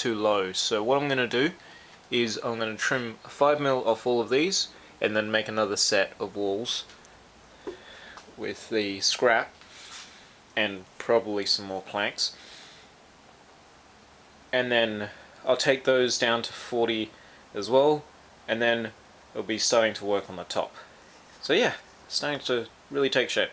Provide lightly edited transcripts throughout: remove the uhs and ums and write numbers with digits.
too low. So what I'm going to do is I'm going to trim 5mm off all of these and then make another set of walls with the scrap and probably some more planks, and then I'll take those down to 40 as well, and then it'll be starting to work on the top. So yeah, it's starting to really take shape.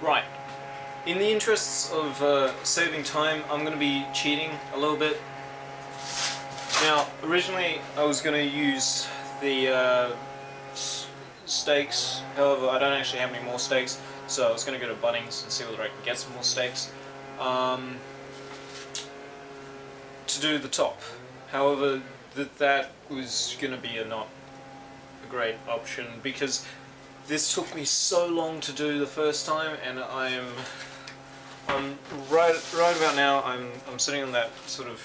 Right, in the interests of saving time, I'm going to be cheating a little bit. Now, originally I was going to use the steaks, however I don't actually have any more steaks, so I was going to go to Bunnings and see whether I can get some more steaks to do the top. However, that was going to be not a great option because this took me so long to do the first time, and I'm right about now I'm sitting on that sort of,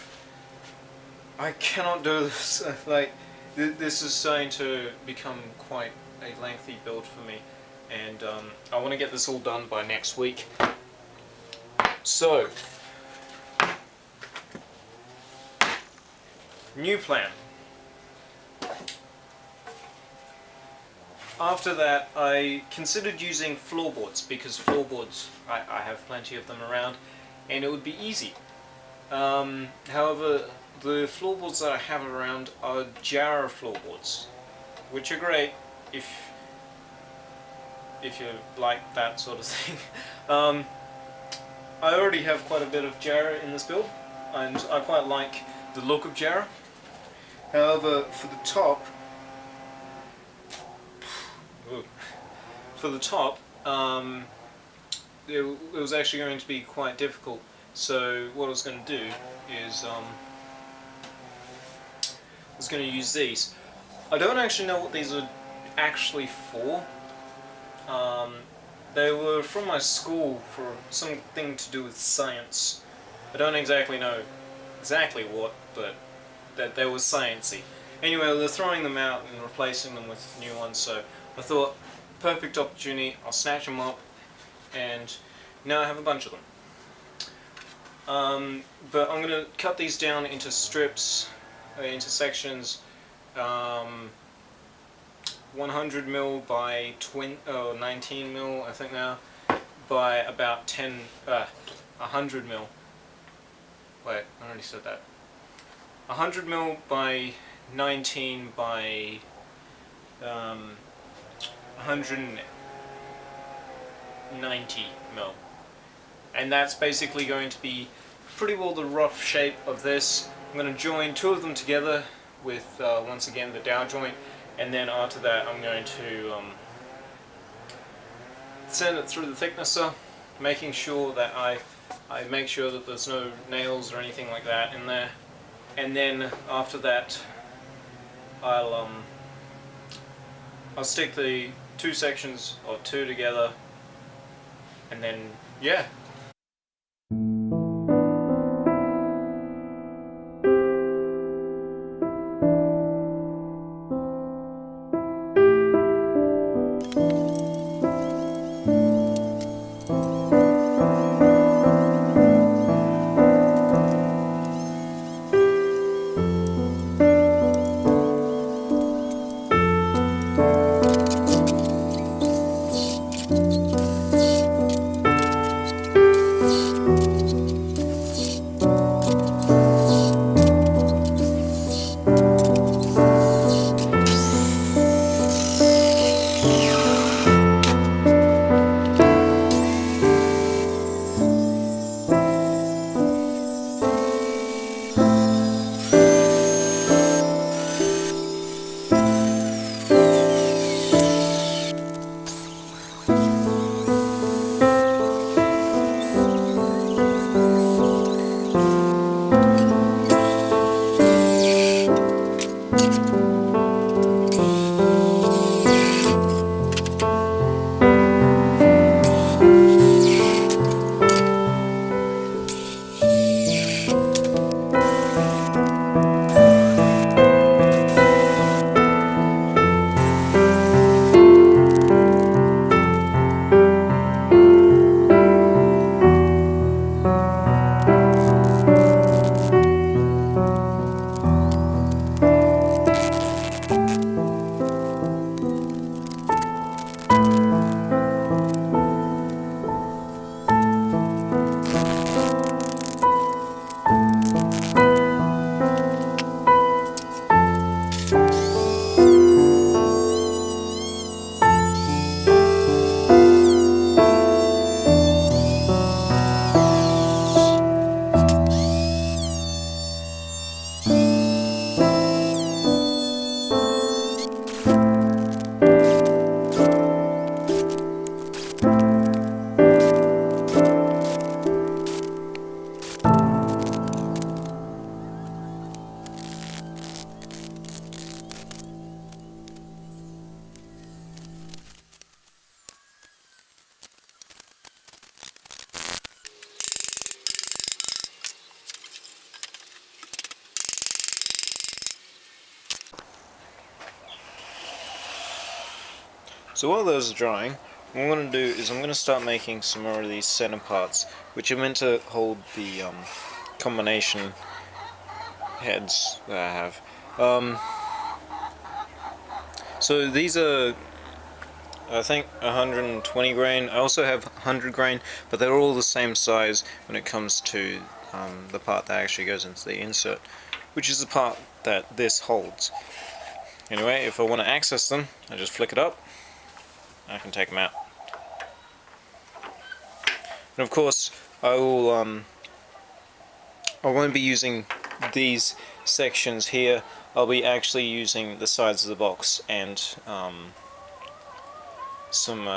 I cannot do this. Like this is starting to become quite a lengthy build for me, and I want to get this all done by next week. So, new plan. After that, I considered using floorboards because floorboards, I have plenty of them around, and it would be easy. However, the floorboards that I have around are Jarrah floorboards, which are great if you like that sort of thing. I already have quite a bit of Jarrah in this build, and I quite like the look of Jarrah. However, for the top, it was actually going to be quite difficult. So what I was going to do is I was going to use these. I don't actually know what these are actually for. They were from my school for something to do with science. I don't exactly know exactly what, but that they were sciencey. Anyway, they're throwing them out and replacing them with new ones, so I thought, perfect opportunity, I'll snatch them up, and now I have a bunch of them. But I'm going to cut these down into strips, into sections, 100mm by 19mm, I think now, by about 100mm. Wait, I already said that. 100mm by 19 by 190 mill. And that's basically going to be pretty well the rough shape of this. I'm going to join two of them together with, once again, the dowel joint, and then after that I'm going to send it through the thicknesser, making sure that I make sure that there's no nails or anything like that in there. And then after that I'll stick the two sections of two together, and then yeah. So while those are drying, what I'm going to do is I'm going to start making some more of these center parts, which are meant to hold the combination heads that I have. So these are, I think, 120 grain. I also have 100 grain, but they're all the same size when it comes to the part that actually goes into the insert, which is the part that this holds. Anyway, if I want to access them, I just flick it up. I can take them out. And of course, I won't be using these sections here. I'll be actually using the sides of the box and some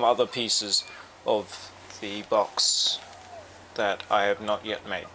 other pieces of the box that I have not yet made.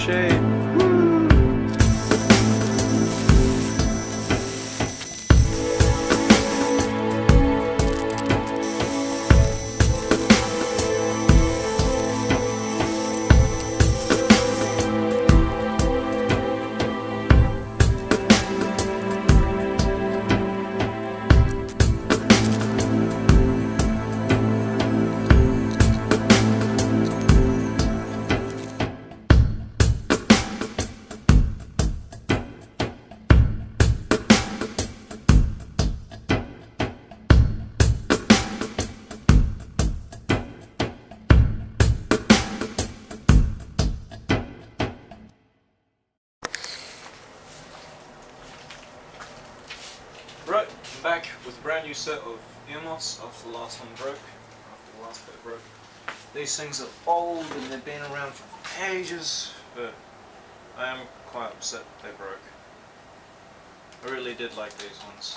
shape. Right, I'm back with a brand new set of earmuffs after the last one broke, after the last bit broke. These things are old and they've been around for ages, but I am quite upset they broke. I really did like these ones.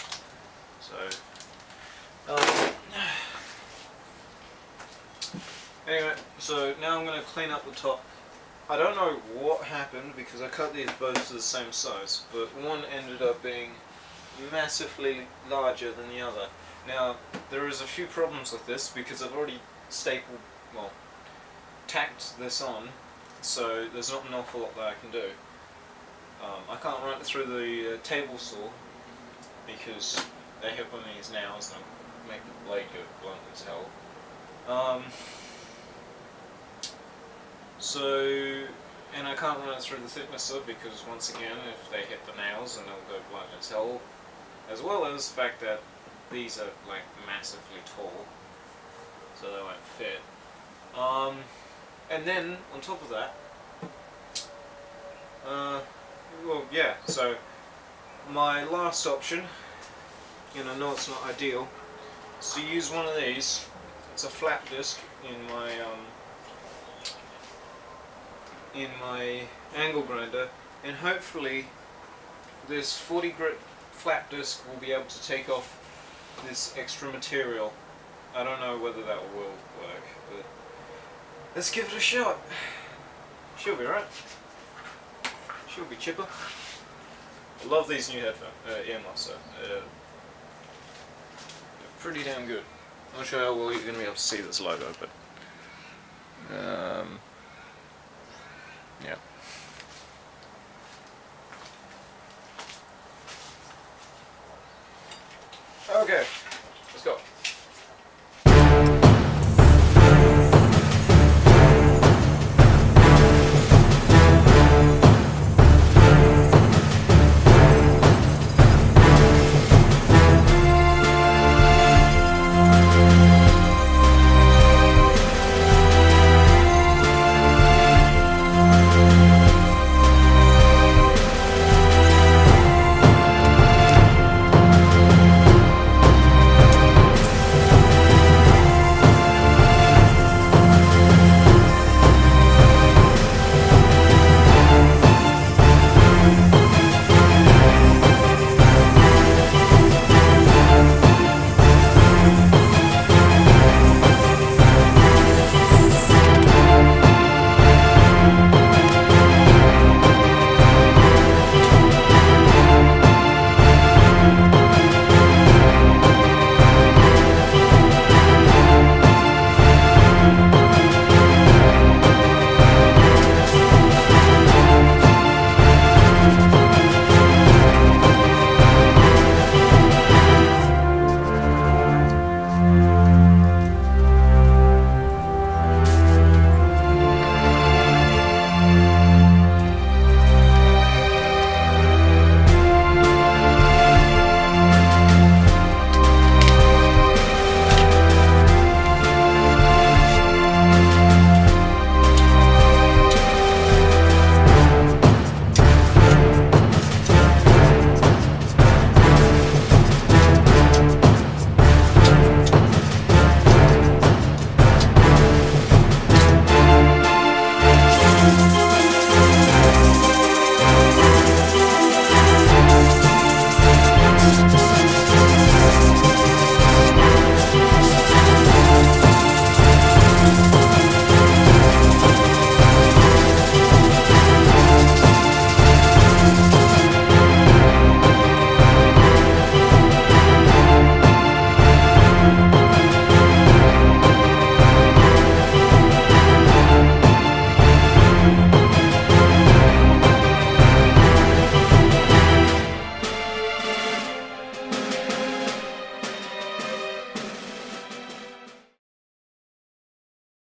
So, anyway, so now I'm going to clean up the top. I don't know what happened because I cut these both to the same size, but one ended up being massively larger than the other. Now, there is a few problems with this because I've already stapled, well, tacked this on, so there's not an awful lot that I can do. I can't run it through the table saw because they have one of these nails and make the blade go blunt as hell. And I can't run it through the thicknesser because once again, if they hit the nails, then they'll go blunt as hell. As well as the fact that these are like massively tall, so they won't fit. And then on top of that, well, yeah. So my last option, and I know it's not ideal, is to use one of these. It's a flat disc in my angle grinder, and hopefully this 40 grit flat disc will be able to take off this extra material. I don't know whether that will work, but let's give it a shot. She'll be right. She'll be chipper. I love these new earmuffs though. They're pretty damn good. I'm not sure how well you're going to be able to see this logo, but yeah. Okay.